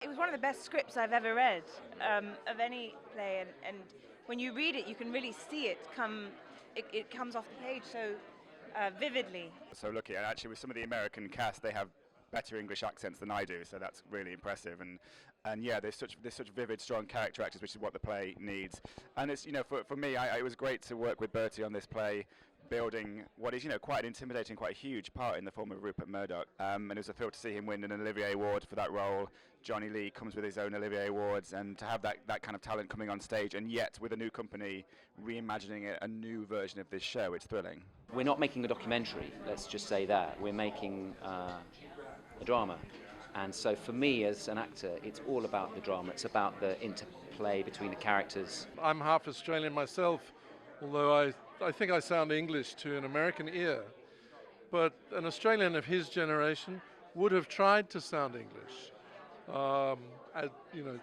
It was one of the best scripts I've ever read of any play, and when you read it, you can really see it comes off the page so vividly. So lucky, and actually with some of the American cast, they have better English accents than I do, so that's really impressive. And yeah, there's such vivid, strong character actors, which is what the play needs. And it's for me, it was great to work with Bertie on this play, building what is quite an intimidating, quite a huge part in the form of Rupert Murdoch. And it was a thrill to see him win an Olivier Award for that role. Jonny Lee comes with his own Olivier Awards, and to have that kind of talent coming on stage, and yet with a new company reimagining a new version of this show, it's thrilling. We're not making a documentary, let's just say that. We're making a drama. And so for me as an actor, it's all about the drama. It's about the interplay between the characters. I'm half Australian myself, although I think I sound English to an American ear. But an Australian of his generation would have tried to sound English.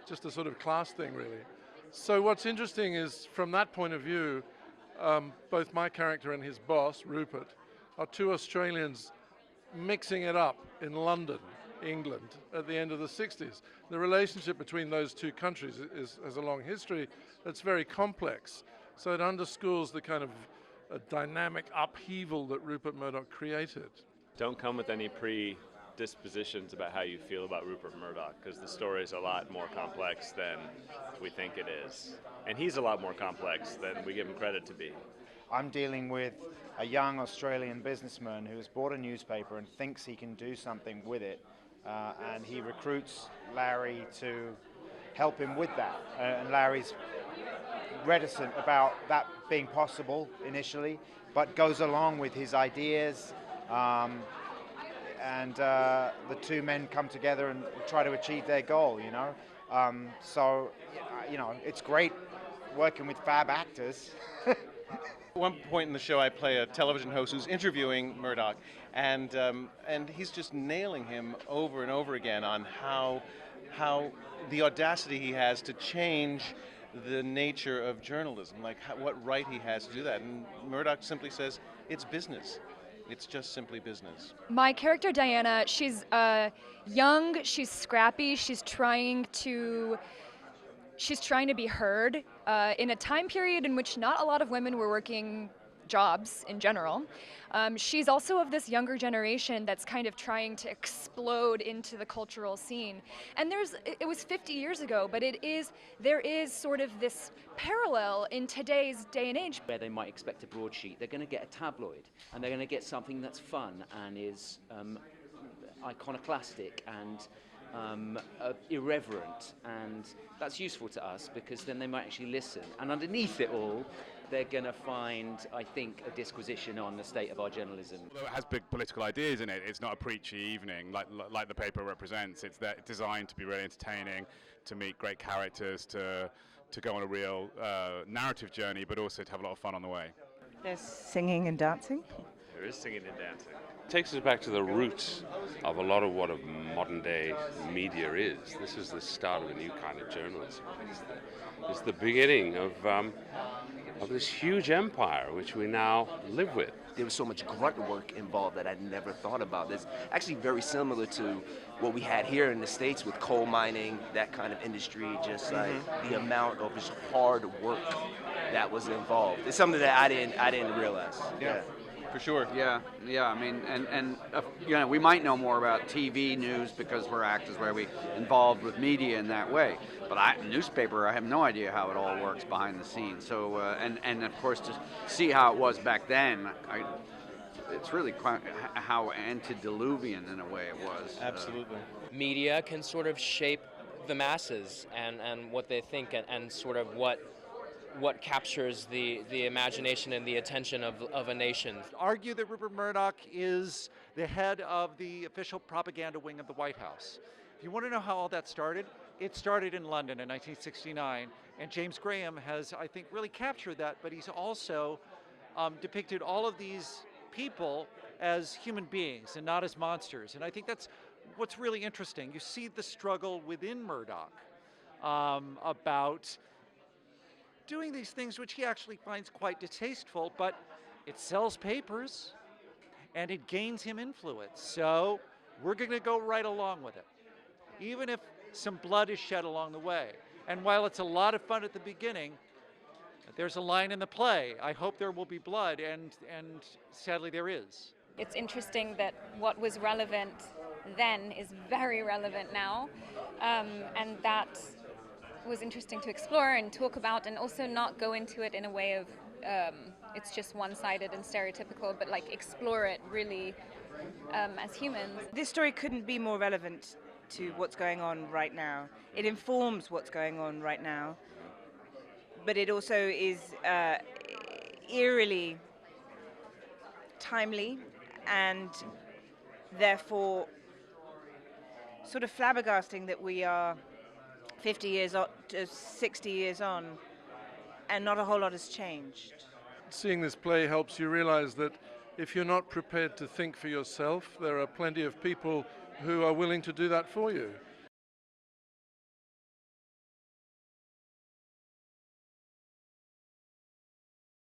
Just a sort of class thing, really. So what's interesting is, from that point of view, both my character and his boss, Rupert, are two Australians mixing it up in London, England, at the end of the 60s. The relationship between those two countries has a long history that's very complex. So it underscores the kind of dynamic upheaval that Rupert Murdoch created. Don't come with any predispositions about how you feel about Rupert Murdoch, because the story is a lot more complex than we think it is. And he's a lot more complex than we give him credit to be. I'm dealing with a young Australian businessman who has bought a newspaper and thinks he can do something with it. And he recruits Larry to help him with that. And Larry's reticent about that being possible initially, but goes along with his ideas. And the two men come together and try to achieve their goal, it's great working with fab actors. At one point in the show, I play a television host who's interviewing Murdoch, and he's just nailing him over and over again on how the audacity he has to change the nature of journalism, like what right he has to do that. And Murdoch simply says, it's business. It's just simply business. My character, Diana, she's young, she's scrappy, she's trying to be heard in a time period in which not a lot of women were working jobs in general. She's also of this younger generation that's kind of trying to explode into the cultural scene. And it was 50 years ago, but there is sort of this parallel in today's day and age. Where they might expect a broadsheet, they're going to get a tabloid, and they're going to get something that's fun and is iconoclastic and irreverent, and that's useful to us because then they might actually listen. And underneath it all, they're going to find, I think, a disquisition on the state of our journalism. Although it has big political ideas in it, it's not a preachy evening like the paper represents. It's designed to be really entertaining, to meet great characters, to go on a real narrative journey, but also to have a lot of fun on the way. There's singing and dancing. There is singing and dancing. It takes us back to the roots of a lot of what a modern day media is. This is the start of a new kind of journalism. It's the beginning of this huge empire which we now live with. There was so much grunt work involved that I'd never thought about. It's actually very similar to what we had here in the States with coal mining, that kind of industry, just like the amount of just hard work that was involved. It's something that I didn't realize. Yeah. For sure. Yeah. I mean, and we might know more about TV news because we're actors where we involved with media in that way. But newspaper, I have no idea how it all works behind the scenes. So, and of course, to see how it was back then, it's really quite how antediluvian in a way it was. Absolutely. Media can sort of shape the masses and what they think and sort of what captures the imagination and the attention of a nation. Argue that Rupert Murdoch is the head of the official propaganda wing of the White House. If you want to know how all that started, it started in London in 1969, and James Graham has, I think, really captured that, but he's also depicted all of these people as human beings and not as monsters, and I think that's what's really interesting. You see the struggle within Murdoch about doing these things which he actually finds quite distasteful, but it sells papers and it gains him influence. So we're going to go right along with it. Even if some blood is shed along the way. And while it's a lot of fun at the beginning, there's a line in the play, I hope there will be blood, and sadly there is. It's interesting that what was relevant then is very relevant now, and that was interesting to explore and talk about, and also not go into it in a way of it's just one-sided and stereotypical, but like explore it really as humans. This story couldn't be more relevant to what's going on right now. It informs what's going on right now, but it also is eerily timely and therefore sort of flabbergasting that we are 50 years on, 60 years on, and not a whole lot has changed. Seeing this play helps you realize that if you're not prepared to think for yourself, there are plenty of people who are willing to do that for you.